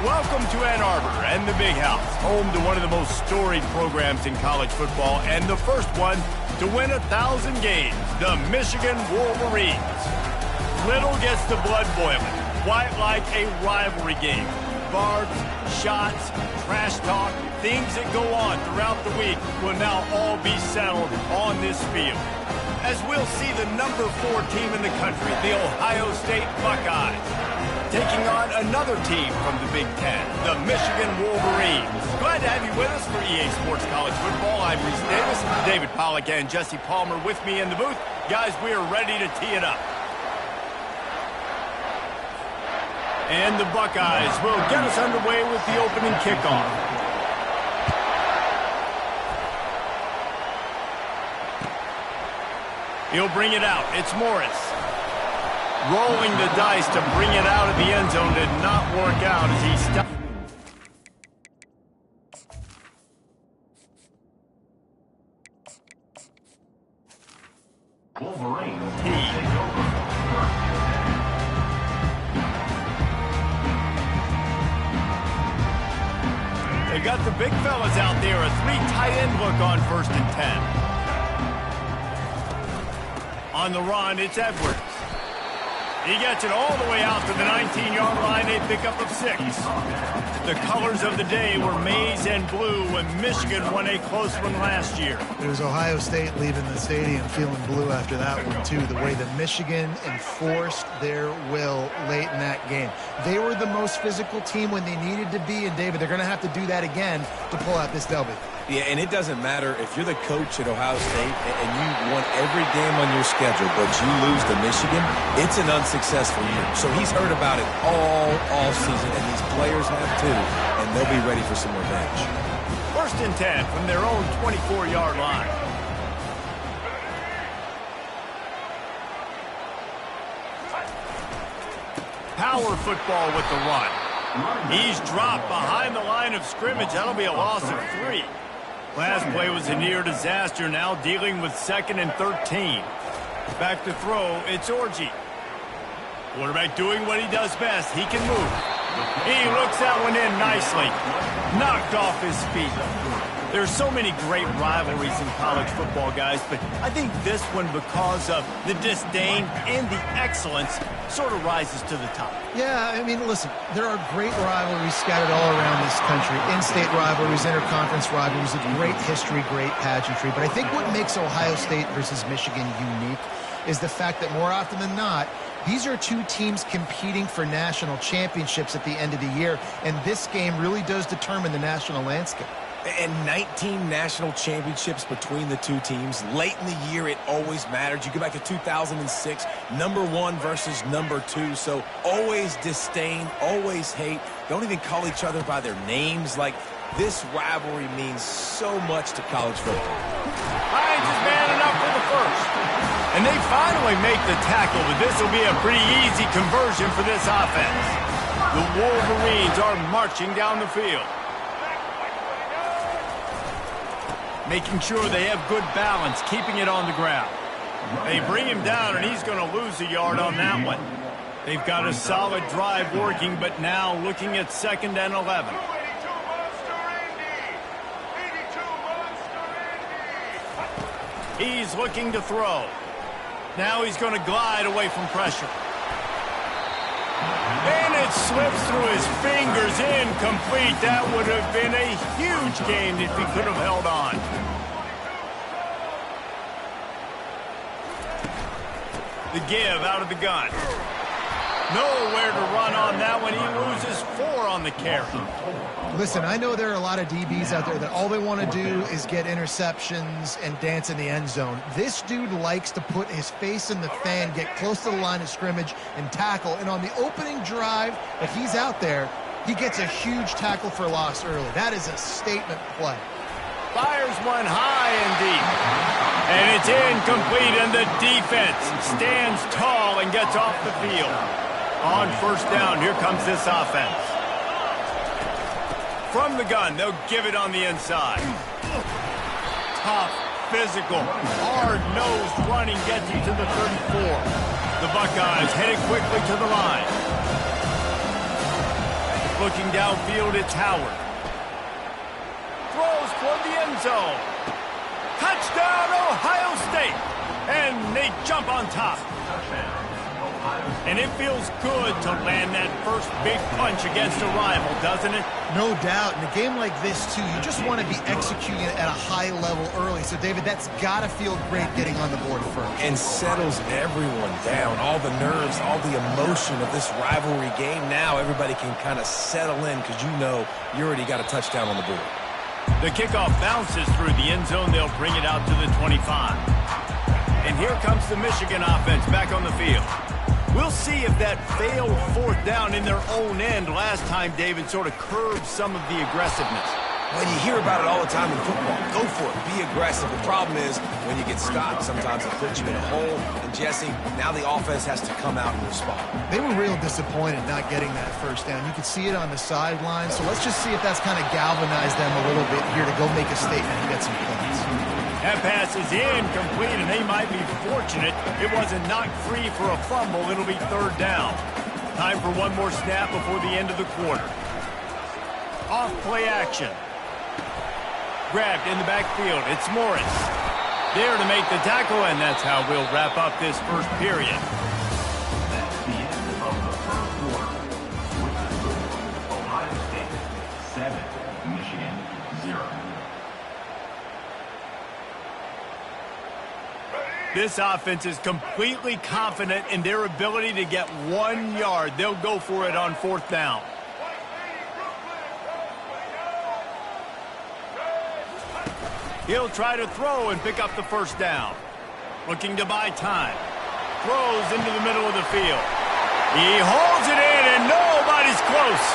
Welcome to Ann Arbor and the Big House, home to one of the most storied programs in college football and the first one to win 1,000 games, the Michigan Wolverines. Little gets the blood boiling, quite like a rivalry game. Barbs, shots, trash talk, things that go on throughout the week will now all be settled on this field. As we'll see the number 4 team in the country, the Ohio State Buckeyes, taking on another team from the Big Ten, the Michigan Wolverines. Glad to have you with us for EA Sports College Football. I'm Reese Davis, David Pollack and Jesse Palmer with me in the booth. Guys, we are ready to tee it up. And the Buckeyes will get us underway with the opening kickoff. He'll bring it out. It's Morris. Rolling the dice to bring it out of the end zone did not work out as he stopped. Wolverines. They got the big fellas out there. A 3 tight end look on 1st and 10. On the run, it's Edwards. He gets it all the way out to the 19-yard line, a pickup of 6. The colors of the day were maize and blue when Michigan won a close one last year. It was Ohio State leaving the stadium feeling blue after that one, too. The way that Michigan enforced their will late in that game. They were the most physical team when they needed to be, and David, they're going to have to do that again to pull out this W. Yeah, and it doesn't matter if you're the coach at Ohio State and you won every game on your schedule, but you lose to Michigan, it's an unsuccessful year. So he's heard about it all season, and these players have too, and they'll be ready for some revenge. 1st and 10 from their own 24-yard line. Power football with the run. He's dropped behind the line of scrimmage. That'll be a loss of 3. Last play was a near disaster, now dealing with 2nd and 13. Back to throw, it's Orji. Quarterback doing what he does best. He can move. He looks that one in nicely. Knocked off his feet. There's so many great rivalries in college football, guys, but I think this one, because of the disdain and the excellence, sort of rises to the top. Yeah, I mean, listen, there are great rivalries scattered all around this country. In-state rivalries, interconference rivalries, a great history, great pageantry. But I think what makes Ohio State versus Michigan unique is the fact that more often than not, these are 2 teams competing for national championships at the end of the year, and this game really does determine the national landscape. And 19 national championships between the 2 teams. Late in the year, it always mattered. You go back to 2006, number 1 versus number 2. So always disdain, always hate. Don't even call each other by their names. Like, this rivalry means so much to college football. Hines is manning up for the first. And they finally make the tackle, but this will be a pretty easy conversion for this offense. The Wolverines are marching down the field. Making sure they have good balance, keeping it on the ground. They bring him down, and he's going to lose a yard on that one. They've got a solid drive working, but now looking at 2nd and 11. He's looking to throw. Now he's going to glide away from pressure. And it slips through his fingers, incomplete. That would have been a huge gain if he could have held on. The give out of the gun. Nowhere to run on that one. He loses 4 on the carry. Listen, I know there are a lot of DBs out there that all they want to do is get interceptions and dance in the end zone. This dude likes to put his face in the fan, get close to the line of scrimmage, and tackle. And on the opening drive that he's out there, he gets a huge tackle for loss early. That is a statement play. Fires one high and deep. And it's incomplete, and the defense stands tall and gets off the field. On 1st down, here comes this offense. From the gun, they'll give it on the inside. Tough, physical, hard-nosed running gets you to the 34. The Buckeyes headed quickly to the line. Looking downfield, it's Howard. Throws toward the end zone. Touchdown, Ohio State. And they jump on top. And it feels good to land that first big punch against a rival, doesn't it? No doubt. In a game like this, too, you just want to be executing it at a high level early. So, David, that's got to feel great getting on the board first. And settles everyone down. All the nerves, all the emotion of this rivalry game. Now everybody can kind of settle in because you know you already got a touchdown on the board. The kickoff bounces through the end zone. They'll bring it out to the 25. And here comes the Michigan offense back on the field. We'll see if that failed fourth down in their own end last time, David, sort of curbed some of the aggressiveness. Well, you hear about it all the time in football. Go for it. Be aggressive. The problem is when you get stopped, sometimes it puts you in a hole. And, Jesse, now the offense has to come out and respond. They were real disappointed not getting that first down. You could see it on the sideline. So let's just see if that's kind of galvanized them a little bit here to go make a statement and get some points. That pass is incomplete, and they might be fortunate it wasn't knocked free for a fumble. It'll be third down. Time for one more snap before the end of the quarter. Off play action. Grabbed in the backfield. It's Morris. There to make the tackle, and that's how we'll wrap up this first period. That's the end of the first quarter. With the score, Ohio State 7, Michigan 0. This offense is completely confident in their ability to get 1 yard. They'll go for it on fourth down. He'll try to throw and pick up the first down. Looking to buy time. Throws into the middle of the field. He holds it in, and nobody's close.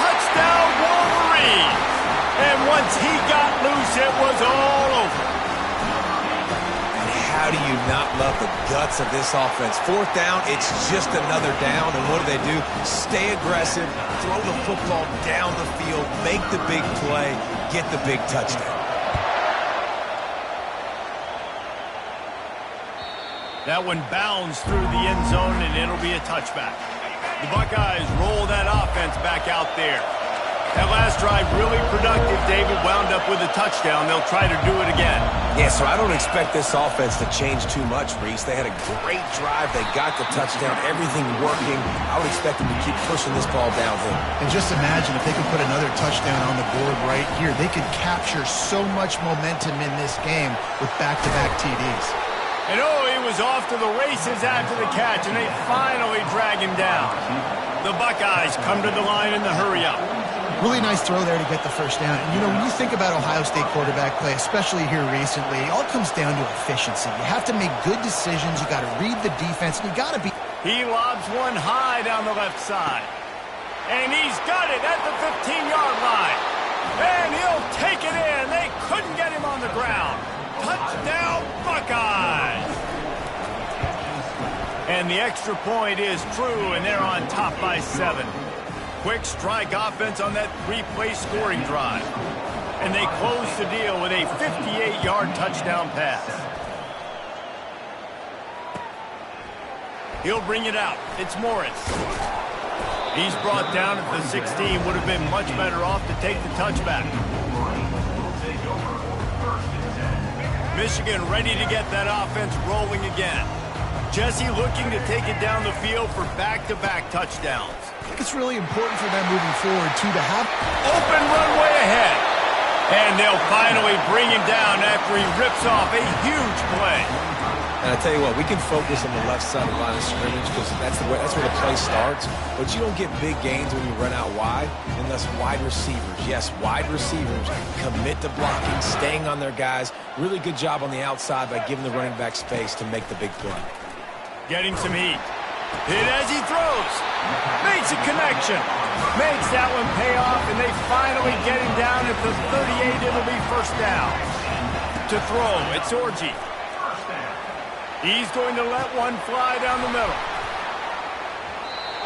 Touchdown, Wolverines! And once he got loose, it was all over. How do you not love the guts of this offense? Fourth down, it's just another down. And what do? Stay aggressive, throw the football down the field, make the big play, get the big touchdown. That one bounds through the end zone, and it'll be a touchback. The Buckeyes roll that offense back out there. That last drive really productive. David wound up with a touchdown. They'll try to do it again. Yeah, so I don't expect this offense to change too much, Reese. They had a great drive. They got the touchdown. Everything working. I would expect them to keep pushing this ball downhill. And just imagine if they could put another touchdown on the board right here. They could capture so much momentum in this game with back-to-back TDs. And he was off to the races after the catch, and they finally drag him down. The Buckeyes come to the line in the hurry-up. Really nice throw there to get the first down. And, when you think about Ohio State quarterback play, especially here recently, it all comes down to efficiency. You have to make good decisions. You got to read the defense. And you got to be... He lobs one high down the left side. And he's got it at the 15-yard line. And he'll take it in. They couldn't get him on the ground. Touchdown, Buckeyes! And the extra point is true, and they're on top by 7. Quick strike offense on that 3-play scoring drive. And they close the deal with a 58-yard touchdown pass. He'll bring it out. It's Morris. He's brought down at the 16. Would have been much better off to take the touchback. Michigan ready to get that offense rolling again. Jesse looking to take it down the field for back-to-back touchdowns. I think it's really important for them moving forward, too, to have... Open runway ahead. And they'll finally bring him down after he rips off a huge play. And I tell you what, we can focus on the left side of the line of scrimmage because that's where the play starts. But you don't get big gains when you run out wide unless wide receivers, yes, wide receivers, commit to blocking, staying on their guys. Really good job on the outside by giving the running back space to make the big play. Getting some heat. Hit as he throws. Makes a connection. Makes that one pay off, and they finally get him down at the 38. It'll be first down. To throw, it's Orji. He's going to let one fly down the middle.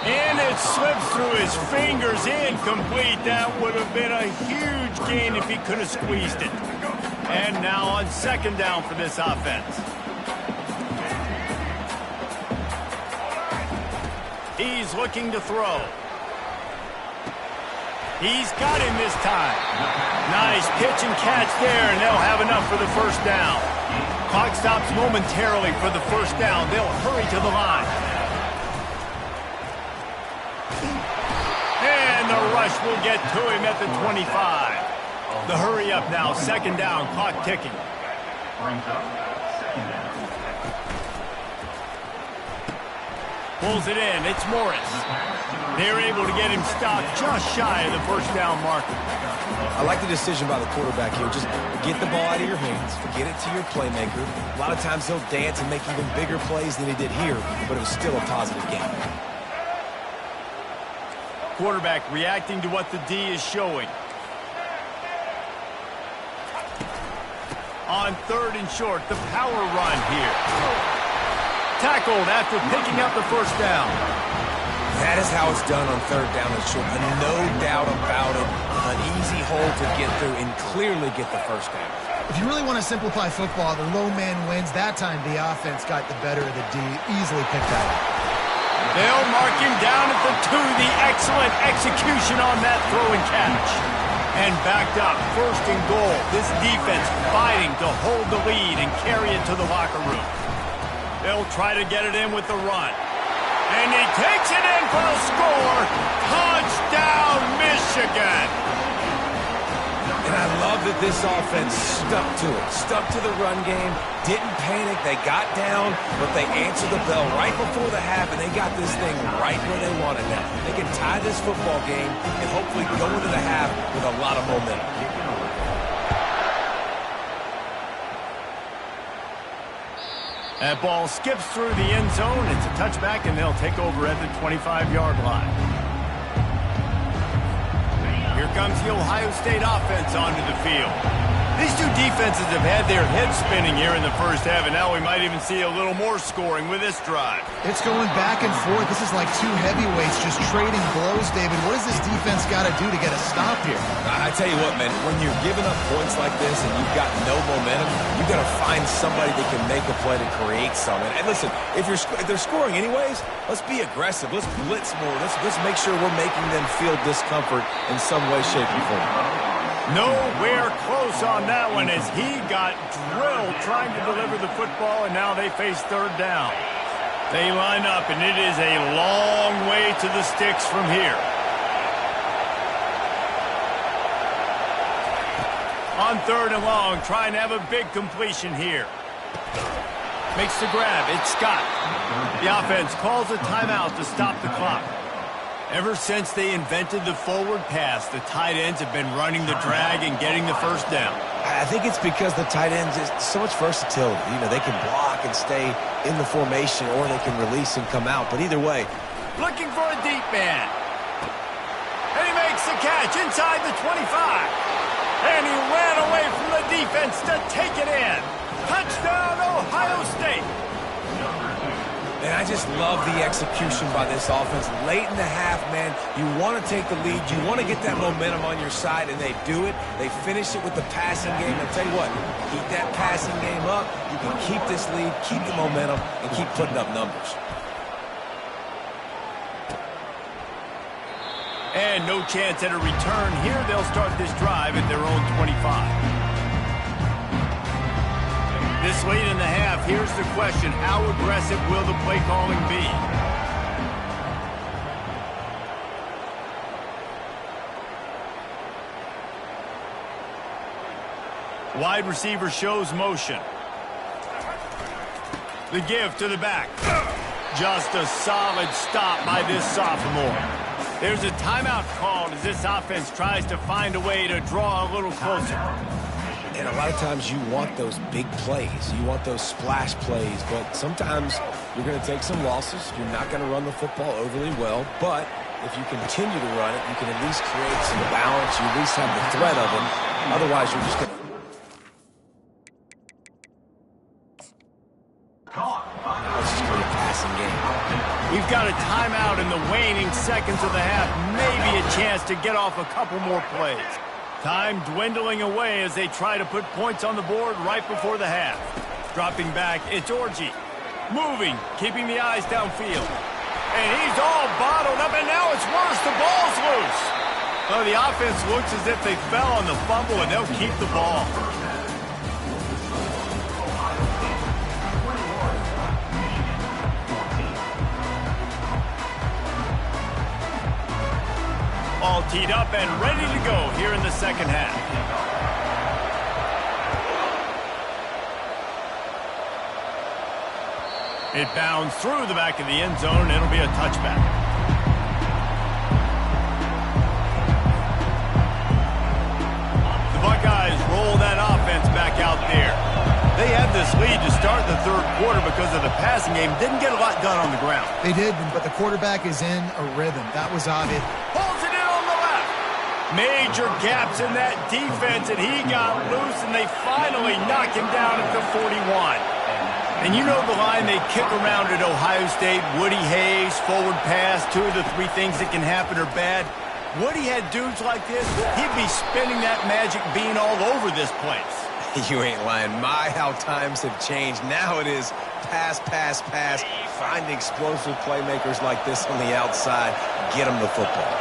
And it slips through his fingers, incomplete. That would have been a huge gain if he could have squeezed it. And now on second down for this offense. He's looking to throw. He's got him this time. Nice pitch and catch there, and they'll have enough for the first down. Clock stops momentarily for the first down. They'll hurry to the line. And the rush will get to him at the 25. The hurry up now, second down, clock ticking. Brings up second down. Pulls it in, it's Morris. They're able to get him stopped just shy of the first down marker. I like the decision by the quarterback here. Just get the ball out of your hands, get it to your playmaker. A lot of times he'll dance and make even bigger plays than he did here, but it was still a positive game. Quarterback reacting to what the D is showing. On third and short, the power run here. Tackled after picking up the first down. That is how it's done on third down and short. No doubt about it. An easy hole to get through and clearly get the first down. If you really want to simplify football, the low man wins. That time the offense got the better of the D. Easily picked that up. They'll mark him down at the 2. The excellent execution on that throw and catch. And backed up, first and goal. This defense fighting to hold the lead and carry it to the locker room. They'll try to get it in with the run. And he takes it in for a score. Touchdown, Michigan. And I love that this offense stuck to it. Stuck to the run game. Didn't panic. They got down, but they answered the bell right before the half, and they got this thing right where they wanted now. They can tie this football game and hopefully go into the half with a lot of momentum. That ball skips through the end zone. It's a touchback, and they'll take over at the 25-yard line. Here comes the Ohio State offense onto the field. These two defenses have had their heads spinning here in the first half, and now we might even see a little more scoring with this drive. It's going back and forth. This is like two heavyweights just trading blows, David. What does this defense got to do to get a stop here? I tell you what, man, when you're giving up points like this and you've got no momentum, you've got to find somebody that can make a play to create something. And listen, if they're scoring anyways, let's be aggressive. Let's blitz more. Let's make sure we're making them feel discomfort in some way, shape, or form. Nowhere close on that one as he got drilled trying to deliver the football, and now they face third down. They line up, and it is a long way to the sticks from here. On third and long, trying to have a big completion here. Makes the grab. It's Scott. The offense calls a timeout to stop the clock. Ever since they invented the forward pass, the tight ends have been running the drag and getting the first down. I think it's because the tight ends is so much versatility. You know, they can block and stay in the formation, or they can release and come out. But either way. Looking for a deep man. And he makes the catch inside the 25. And he ran away from the defense to take it in. Touchdown, Ohio State. And I just love the execution by this offense. Late in the half, man, you want to take the lead. You want to get that momentum on your side, and they do it. They finish it with the passing game. And I'll tell you what, keep that passing game up. You can keep this lead, keep the momentum, and keep putting up numbers. And no chance at a return here. They'll start this drive at their own 25. This late in the half, here's the question. How aggressive will the play calling be? Wide receiver shows motion. The give to the back. Just a solid stop by this sophomore. There's a timeout called as this offense tries to find a way to draw a little closer. And a lot of times you want those big plays. You want those splash plays. But sometimes you're going to take some losses. You're not going to run the football overly well. But if you continue to run it, you can at least create some balance. You at least have the threat of them. Otherwise, you're just going to... It's just going to be a passing game. We've got a timeout in the waning seconds of the half. Maybe a chance to get off a couple more plays. Time dwindling away as they try to put points on the board right before the half. Dropping back, it's Orji. Moving, keeping the eyes downfield. And he's all bottled up, and now it's worse. The ball's loose. Well, the offense looks as if they fell on the fumble, and they'll keep the ball. All teed up and ready to go here in the second half. It bounds through the back of the end zone. It'll be a touchback. The Buckeyes roll that offense back out there. They had this lead to start the third quarter because of the passing game. Didn't get a lot done on the ground. They did, but the quarterback is in a rhythm. That was obvious. Pulls it in on the left. Major gaps in that defense, and he got loose, and they finally knock him down at the 41. And you know the line they kick around at Ohio State, Woody Hayes, forward pass, 2 of the 3 things that can happen are bad. Woody had dudes like this, he'd be spinning that magic bean all over this place. You ain't lying. My, how times have changed. Now it is pass, pass, pass. Find explosive playmakers like this on the outside. Get them the football.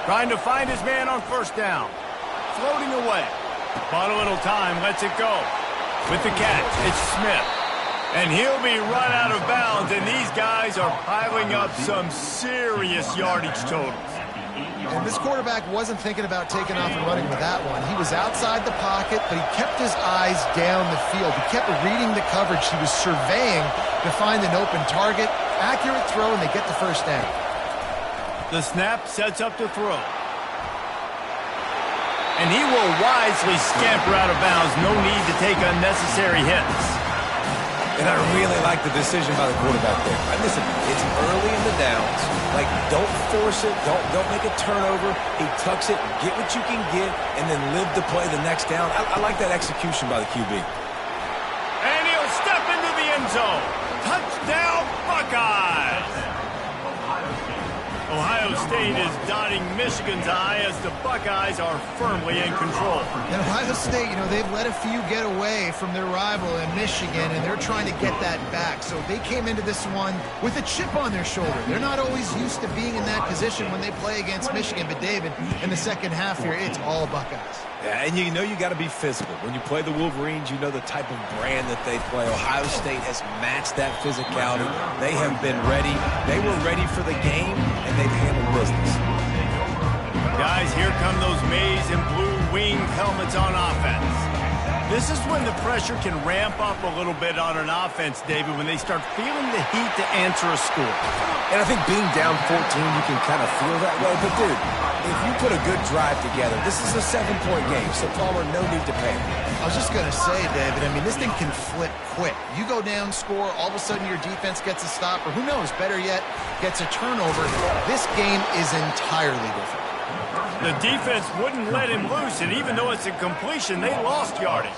Trying to find his man on first down. Floating away. Bought a little time, lets it go. With the catch, it's Smith. And he'll be run out of bounds, and these guys are piling up some serious yardage totals. And this quarterback wasn't thinking about taking off and running with that one. He was outside the pocket, but he kept his eyes down the field. He kept reading the coverage. He was surveying to find an open target. Accurate throw, and they get the first down. The snap sets up to throw. And he will wisely scamper out of bounds. No need to take unnecessary hits. And I really like the decision by the quarterback there. Listen, it's early in the downs. Like, don't force it. Don't make a turnover. He tucks it, get what you can get, and then live to play the next down. I like that execution by the QB. And he'll step into the end zone. Touchdown, Buckeyes! Ohio State is dotting Michigan's eye as the Buckeyes are firmly in control. And Ohio State, they've let a few get away from their rival in Michigan, and they're trying to get that back. So they came into this one with a chip on their shoulder. They're not always used to being in that position when they play against Michigan. But, David, in the second half here, it's all Buckeyes. Yeah, and you know you got to be physical. When you play the Wolverines, you know the type of brand that they play. Ohio State has matched that physicality. They have been ready. They were ready for the game, and they've handled business. Guys, here come those maize and blue wing helmets on offense. This is when the pressure can ramp up a little bit on an offense, David, when they start feeling the heat to answer a score. And I think being down 14, you can kind of feel that way. But, dude, if you put a good drive together, this is a 7-point game, so Palmer, no need to panic. I was just going to say, David, this thing can flip quick. You go down, score, all of a sudden your defense gets a stop, or who knows, better yet, gets a turnover. This game is entirely different. The defense wouldn't let him loose, and even though it's a completion, they lost yardage.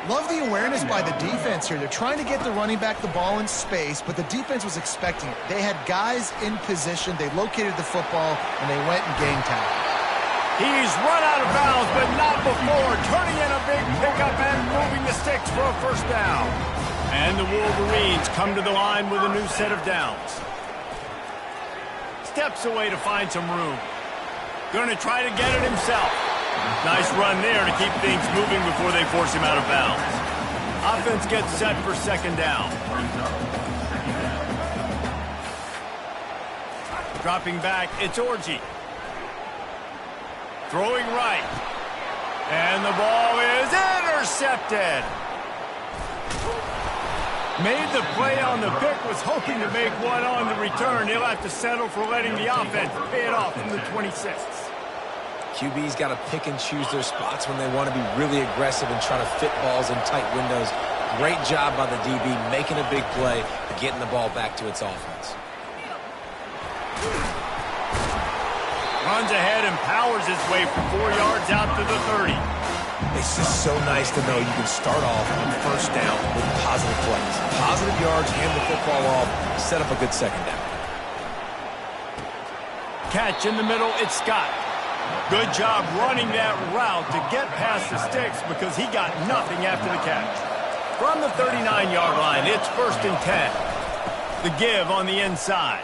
Love the awareness by the defense here. They're trying to get the running back the ball in space, but the defense was expecting it. They had guys in position. They located the football, and they went and game tackle. He's run out of bounds, but not before. Turning in a big pickup and moving the sticks for a first down. And the Wolverines come to the line with a new set of downs. Steps away to find some room. Going to try to get it himself. Nice run there to keep things moving before they force him out of bounds. Offense gets set for second down. Dropping back, it's Orji. Throwing right. And the ball is intercepted. Made the play on the pick, was hoping to make one on the return. He'll have to settle for letting the offense pay it off from the 26th. QB's got to pick and choose their spots when they want to be really aggressive and try to fit balls in tight windows. Great job by the DB making a big play, getting the ball back to its offense. Runs ahead and powers his way for 4 yards out to the 30. It's just so nice to know you can start off on first down with positive plays. Positive yards, hand the football off, set up a good second down. Catch in the middle, it's Scott. Good job running that route to get past the sticks because he got nothing after the catch. From the 39-yard line, it's 1st and 10. The give on the inside.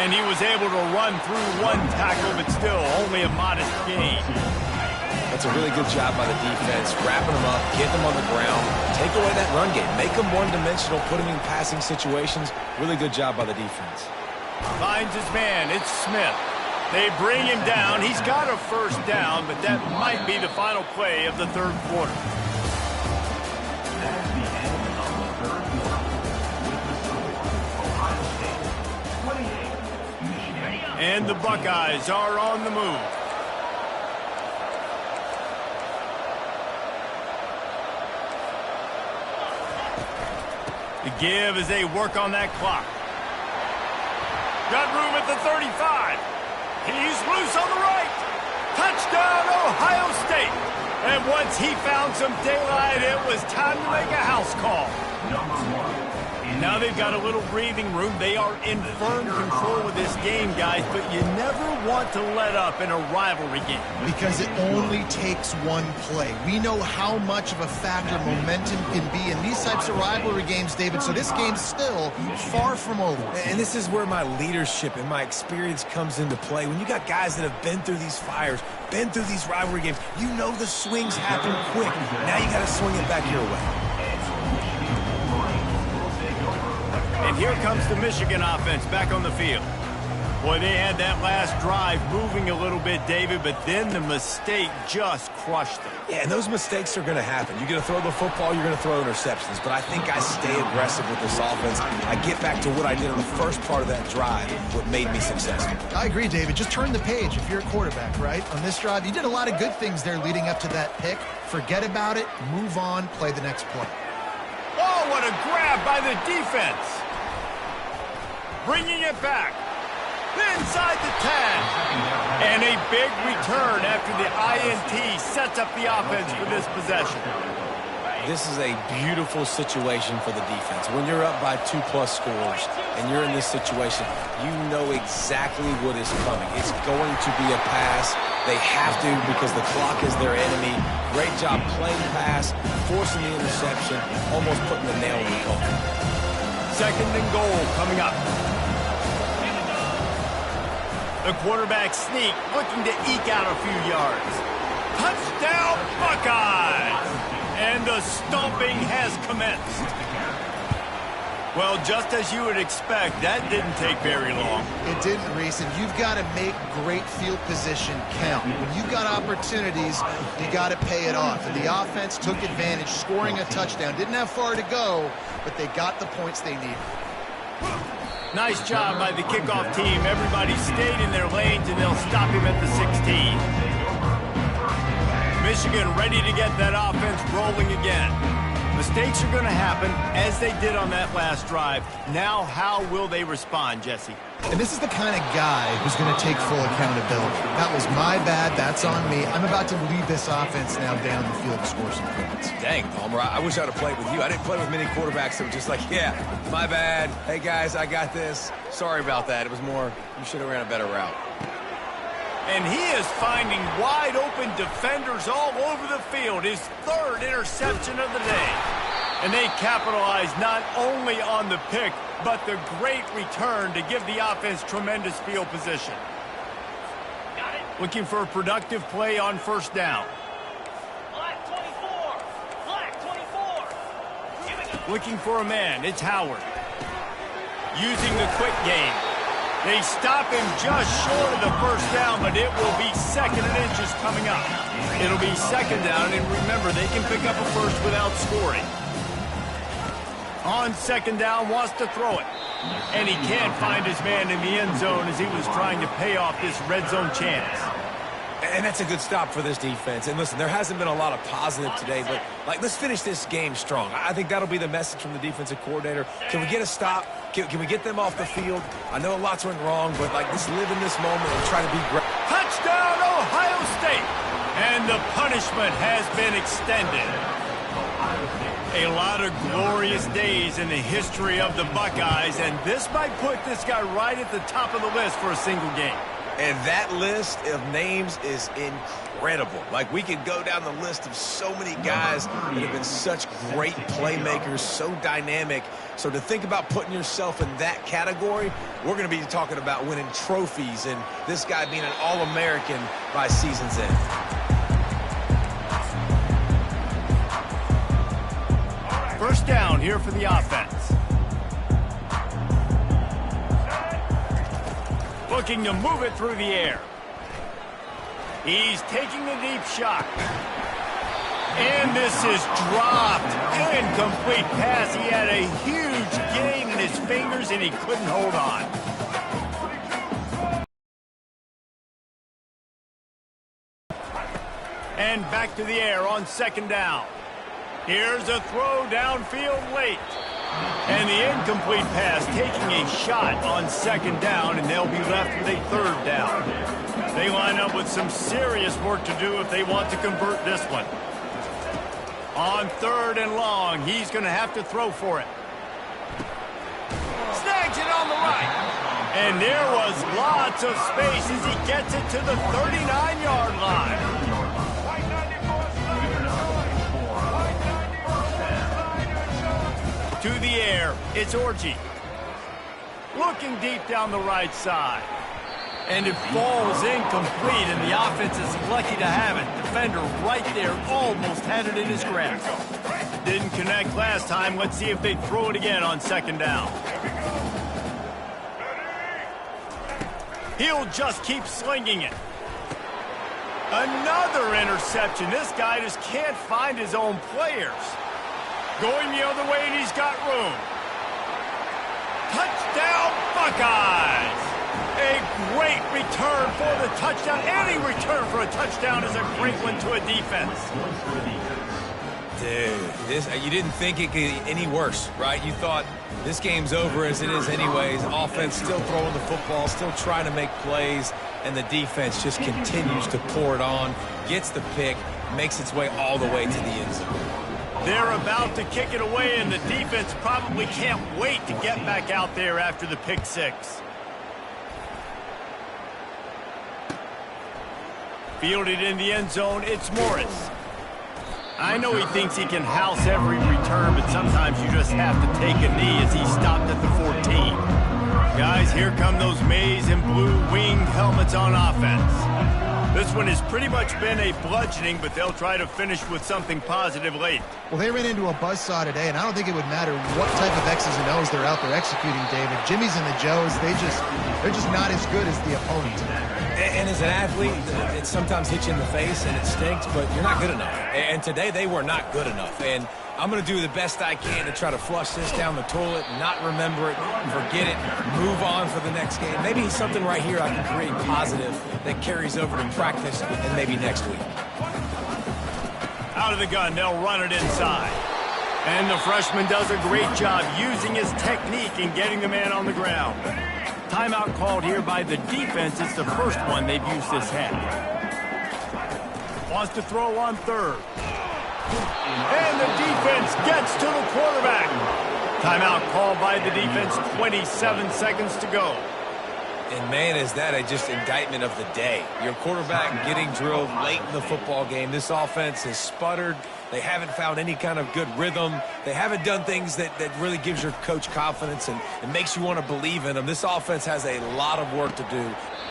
And he was able to run through one tackle, but still only a modest gain. That's a really good job by the defense, wrapping them up, getting them on the ground, take away that run game, make them one-dimensional, put them in passing situations. Really good job by the defense. Finds his man. It's Smith. They bring him down. He's got a first down, but that might be the final play of the third quarter. That is the end of the third quarter. With the score, Ohio State 28, Michigan. And the Buckeyes are on the move. The give as they work on that clock. Got room at the 35. He's loose on the right. Touchdown, Ohio State. And once he found some daylight, it was time to make a house call. Now they've got a little breathing room. They are in firm control of this game, guys, but you never want to let up in a rivalry game. Because it only takes one play. We know how much of a factor momentum can be in these types of rivalry games, David, so this game's still far from over. And this is where my leadership and my experience comes into play. When you got guys that have been through these fires, been through these rivalry games, you know the swings happen quick. Now you got to swing it back your way. And here comes the Michigan offense back on the field. Boy, they had that last drive moving a little bit, David, but then the mistake just crushed them. Yeah, and those mistakes are going to happen. You're going to throw the football, you're going to throw interceptions. But I think I stay aggressive with this offense. I get back to what I did on the first part of that drive, what made me successful. I agree, David. Just turn the page if you're a quarterback, right? On this drive, you did a lot of good things there leading up to that pick. Forget about it, move on, play the next play. Oh, what a grab by the defense. Bringing it back. Inside the 10. And a big return after the INT sets up the offense for this possession. This is a beautiful situation for the defense. When you're up by 2+ scores and you're in this situation, you know exactly what is coming. It's going to be a pass. They have to because the clock is their enemy. Great job playing pass, forcing the interception, almost putting the nail in the coffin. Second and goal coming up. The quarterback sneak, looking to eke out a few yards. Touchdown, Buckeyes! And the stomping has commenced. Well, just as you would expect, that didn't take very long. It didn't, Reese, and you've got to make great field position count. When you've got opportunities, you got to pay it off. And the offense took advantage, scoring a touchdown. Didn't have far to go, but they got the points they needed. Nice job by the kickoff team. Everybody stayed in their lanes, and they'll stop him at the 16. Michigan ready to get that offense rolling again. Mistakes are going to happen, as they did on that last drive. Now, how will they respond, Jesse? And this is the kind of guy who's going to take full accountability. That was my bad. That's on me. I'm about to lead this offense now down the field to score some points. Dang, Palmer, I wish I'd have played with you. I didn't play with many quarterbacks that were just like, yeah, my bad. Hey, guys, I got this. Sorry about that. It was more, you should have ran a better route. And he is finding wide-open defenders all over the field. His third interception of the day. And they capitalize not only on the pick, but the great return to give the offense tremendous field position. Looking for a productive play on first down. Black 24. Black 24. Here we go. Looking for a man. It's Howard. Using the quick game. They stop him just short of the first down, but it will be second and inches coming up. It'll be second down, and remember, they can pick up a first without scoring. On second down, wants to throw it. And he can't find his man in the end zone as he was trying to pay off this red zone chance. And that's a good stop for this defense. And listen, there hasn't been a lot of positive today, but let's finish this game strong. I think that'll be the message from the defensive coordinator. Can we get a stop? Can we get them off the field? I know lots went wrong, but let's live in this moment and try to be great. Touchdown, Ohio State! And the punishment has been extended. A lot of glorious days in the history of the Buckeyes, and this might put this guy right at the top of the list for a single game. And that list of names is incredible. Like, we could go down the list of so many guys that have been such great playmakers, so dynamic. So to think about putting yourself in that category, we're going to be talking about winning trophies and this guy being an All-American by season's end. First down here for the offense. Looking to move it through the air. He's taking a deep shot. And this is dropped. Incomplete pass. He had a huge gain in his fingers and he couldn't hold on. And back to the air on second down. Here's a throw downfield late. And the incomplete pass taking a shot on second down, and they'll be left with a third down. They line up with some serious work to do if they want to convert this one. On third and long, he's going to have to throw for it. Snags it on the right. And there was lots of space as he gets it to the 39-yard line. To the air, it's Orji. Looking deep down the right side. And it falls incomplete, and the offense is lucky to have it. Defender right there almost had it in his grasp. Didn't connect last time. Let's see if they throw it again on second down. He'll just keep slinging it. Another interception. This guy just can't find his own players. Going the other way, and he's got room. Touchdown, Buckeyes! A great return for the touchdown. Any return for a touchdown is a great one to a defense. Dude, you didn't think it could get any worse, right? You thought this game's over as it is anyways. Offense still throwing the football, still trying to make plays, and the defense just continues to pour it on, gets the pick, makes its way all the way to the end zone. They're about to kick it away, and the defense probably can't wait to get back out there after the pick six. Fielded in the end zone, it's Morris. I know he thinks he can house every return, but sometimes you just have to take a knee as he stopped at the 14. Guys, here come those maize and blue winged helmets on offense. This one has pretty much been a bludgeoning, but they'll try to finish with something positive late. Well, they ran into a buzzsaw today, and I don't think it would matter what type of X's and O's they're out there executing, David. Jimmy's and the Joes, they're just not as good as the opponent. And as an athlete, it sometimes hits you in the face, and it stinks, but you're not good enough. And today, they were not good enough. And I'm going to do the best I can to try to flush this down the toilet, not remember it, forget it, move on for the next game. Maybe something right here I can create positive that carries over to practice and maybe next week. Out of the gun, they'll run it inside. And the freshman does a great job using his technique and getting the man on the ground. Timeout called here by the defense. It's the first one they've used this half. Wants to throw on third. And the defense gets to the quarterback. Timeout called by the defense, 27 seconds to go. And, man, is that just indictment of the day. Your quarterback getting drilled late in the football game. This offense has sputtered. They haven't found any kind of good rhythm. They haven't done things that really gives your coach confidence and makes you want to believe in them. This offense has a lot of work to do.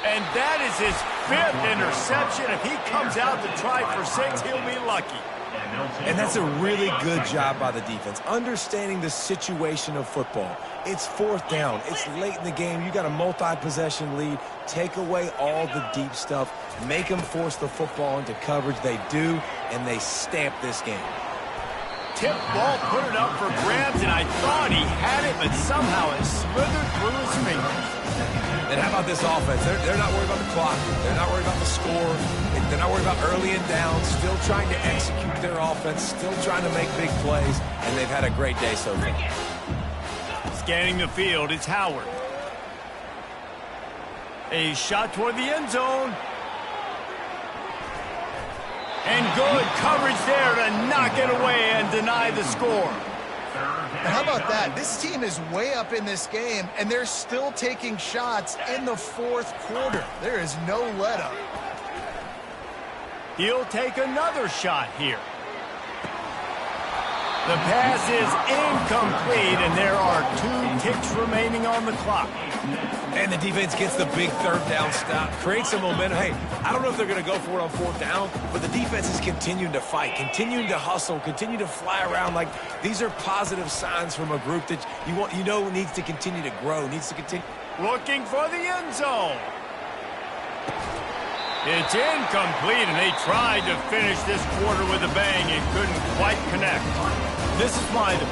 And that is his 5th interception. If he comes out to try for 6, he'll be lucky. And that's a really good job by the defense, understanding the situation of football. It's 4th down. It's late in the game. You got a multi-possession lead. Take away all the deep stuff. Make them force the football into coverage. They do, and they stamp this game. Tip ball, put it up for grabs, and I thought he had it, but somehow it slithered through his fingers. And how about this offense? They're not worried about the clock. They're not worried about the score. They're not worried about early and down. Still trying to execute their offense. Still trying to make big plays. And they've had a great day so far. Scanning the field, it's Howard. A shot toward the end zone. And good coverage there to knock it away and deny the score. And how about that? This team is way up in this game, and they're still taking shots in the fourth quarter. There is no let-up. He'll take another shot here. The pass is incomplete, and there are 2 ticks remaining on the clock. And the defense gets the big third down stop, creates some momentum. Hey, I don't know if they're going to go for it on fourth down, but the defense is continuing to fight, continuing to hustle, continue to fly around. Like, these are positive signs from a group that you know needs to continue to grow, needs to continue. Looking for the end zone. It's incomplete, and they tried to finish this quarter with a bang. It couldn't quite connect. This is why the